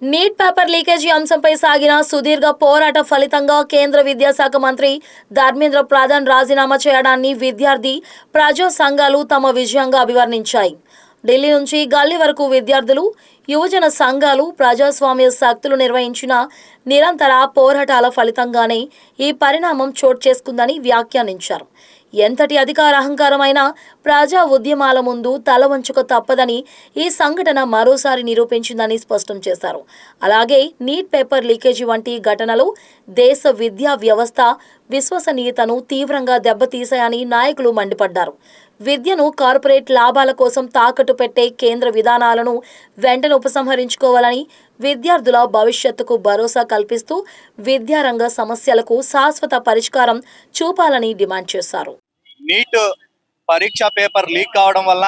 Neat paper leakage అంశంపై సాగిన సుదీర్ఘ పోరాట ఫలితంగా కేంద్ర విద్యాశాఖ మంత్రి ధర్మేంద్ర ప్రధాన్ రాజీనామా చేయడాన్ని విద్యార్థి ప్రజా సంఘాలు తమ విజయంగా అభివర్ణించాయి. ఢిల్లీ నుంచి గల్లీ వరకు విద్యార్థులు, యువజన సంఘాలు, ప్రజాస్వామ్య శక్తులు నిర్వహించిన నిరంతర పోరాటాల ఫలితంగానే ఈ పరిణామం చోటు చేసుకుందని వ్యాఖ్యానించారు. ఎంతటి అధికార అహంకారమైన ప్రజా ఉద్యమాల ముందు తల వంచుక తప్పదని ఈ సంఘటన మరోసారి నిరూపించిందని స్పష్టం చేశారు. అలాగే నీట్ పేపర్ లీకేజీ వంటి ఘటనలు దేశ విద్యా వ్యవస్థ విశ్వసనీయతను తీవ్రంగా దెబ్బతీశాయని నాయకులు మండిపడ్డారు. విద్యను కార్పొరేట్ లాభాల కోసం తాకట్టు పెట్టే కేంద్ర విధానాలను వెంటనే ఉపసంహరించుకోవాలని, విద్యార్థుల భవిష్యత్తుకు భరోసా కల్పిస్తూ విద్యారంగ సమస్యలకు శాశ్వత పరిష్కారం చూపాలని డిమాండ్ చేశారు. నీట్ పరీక్ష పేపర్ లీక్ కావడం వల్ల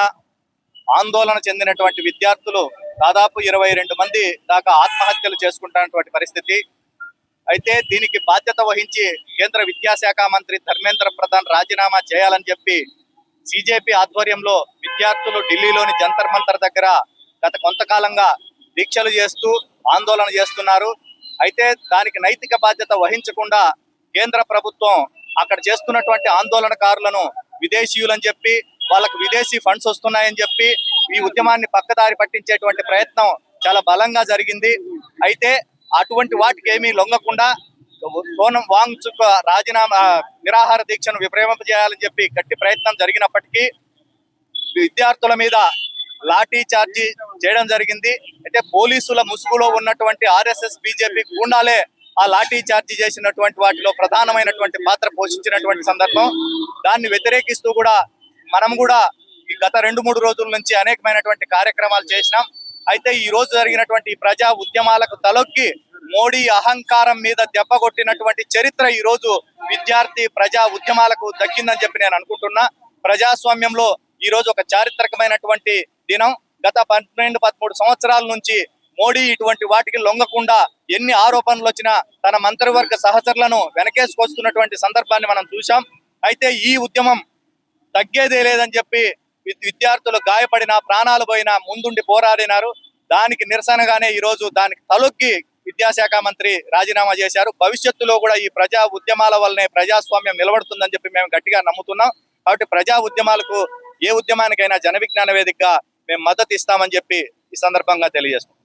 ఆందోళన చెందినటువంటి విద్యార్థులు దాదాపు 22 మంది దాకా ఆత్మహత్యలు చేసుకుంటున్నటువంటి పరిస్థితి. అయితే దీనికి బాధ్యత వహించి కేంద్ర విద్యాశాఖ మంత్రి ధర్మేంద్ర ప్రధాన్ రాజీనామా చేయాలని చెప్పి సిజేపీ ఆధ్వర్యంలో విద్యార్థులు ఢిల్లీలోని జంతర్ మంతర్ దగ్గర గత కొంతకాలంగా దీక్షలు చేస్తూ ఆందోళన చేస్తున్నారు. అయితే దానికి నైతిక బాధ్యత వహించకుండా కేంద్ర ప్రభుత్వం అక్కడ చేస్తున్నటువంటి ఆందోళనకారులను విదేశీయులని చెప్పి వాళ్ళకు విదేశీ ఫండ్స్ వస్తున్నాయని చెప్పి ఈ ఉద్యమాన్ని పక్కదారి పట్టించేటువంటి ప్రయత్నం చాలా బలంగా జరిగింది. అయితే అటువంటి వాటికి ఏమీ లొంగకుండా సోనం వాంగ్చుక్ రాజీనామా నిరాహార దీక్షను విరమింపజేయాలని చెప్పి గట్టి ప్రయత్నం జరిగినప్పటికీ విద్యార్థుల మీద లాఠీ చార్జీ చేయడం జరిగింది. అయితే పోలీసుల ముసుగులో ఉన్నటువంటి ఆర్ఎస్ఎస్ బీజేపీ గూండాలే ఆ లాఠీ చార్జీ చేసినటువంటి వాటిలో ప్రధానమైనటువంటి పాత్ర పోషించినటువంటి సందర్భం. దాన్ని వ్యతిరేకిస్తూ కూడా మనం కూడా ఈ గత 2-3 రోజుల నుంచి అనేకమైనటువంటి కార్యక్రమాలు చేసినాం. అయితే ఈ రోజు జరిగినటువంటి ప్రజా ఉద్యమాలకు తలొక్కి మోడీ అహంకారం మీద దెబ్బ కొట్టినటువంటి చరిత్ర ఈ రోజు విద్యార్థి ప్రజా ఉద్యమాలకు దక్కిందని చెప్పి నేను అనుకుంటున్నా. ప్రజాస్వామ్యంలో ఈ రోజు ఒక చారిత్రకమైనటువంటి దినం. గత 12-13 సంవత్సరాల నుంచి మోడీ ఇటువంటి వాటికి లొంగకుండా ఎన్ని ఆరోపణలు వచ్చినా తన మంత్రివర్గ సహచరులను వెనకేసుకొస్తున్నటువంటి సందర్భాన్ని మనం చూసాం. అయితే ఈ ఉద్యమం తగ్గేదే లేదని చెప్పి విద్యార్థులు గాయపడిన, ప్రాణాలు పోయినా ముందుండి పోరాడినారు. దానికి నిరసనగానే ఈ రోజు దానికి తలొక్కి విద్యాశాఖ మంత్రి రాజీనామా చేశారు. భవిష్యత్తులో కూడా ఈ ప్రజా ఉద్యమాల వల్లనే ప్రజాస్వామ్యం నిలబడుతుందని చెప్పి మేము గట్టిగా నమ్ముతున్నాం. కాబట్టి ప్రజా ఉద్యమాలకు ఏ ఉద్యమానికైనా జన విజ్ఞాన వేదికగా మేము మద్దతు ఇస్తామని చెప్పి ఈ సందర్భంగా తెలియజేస్తాం.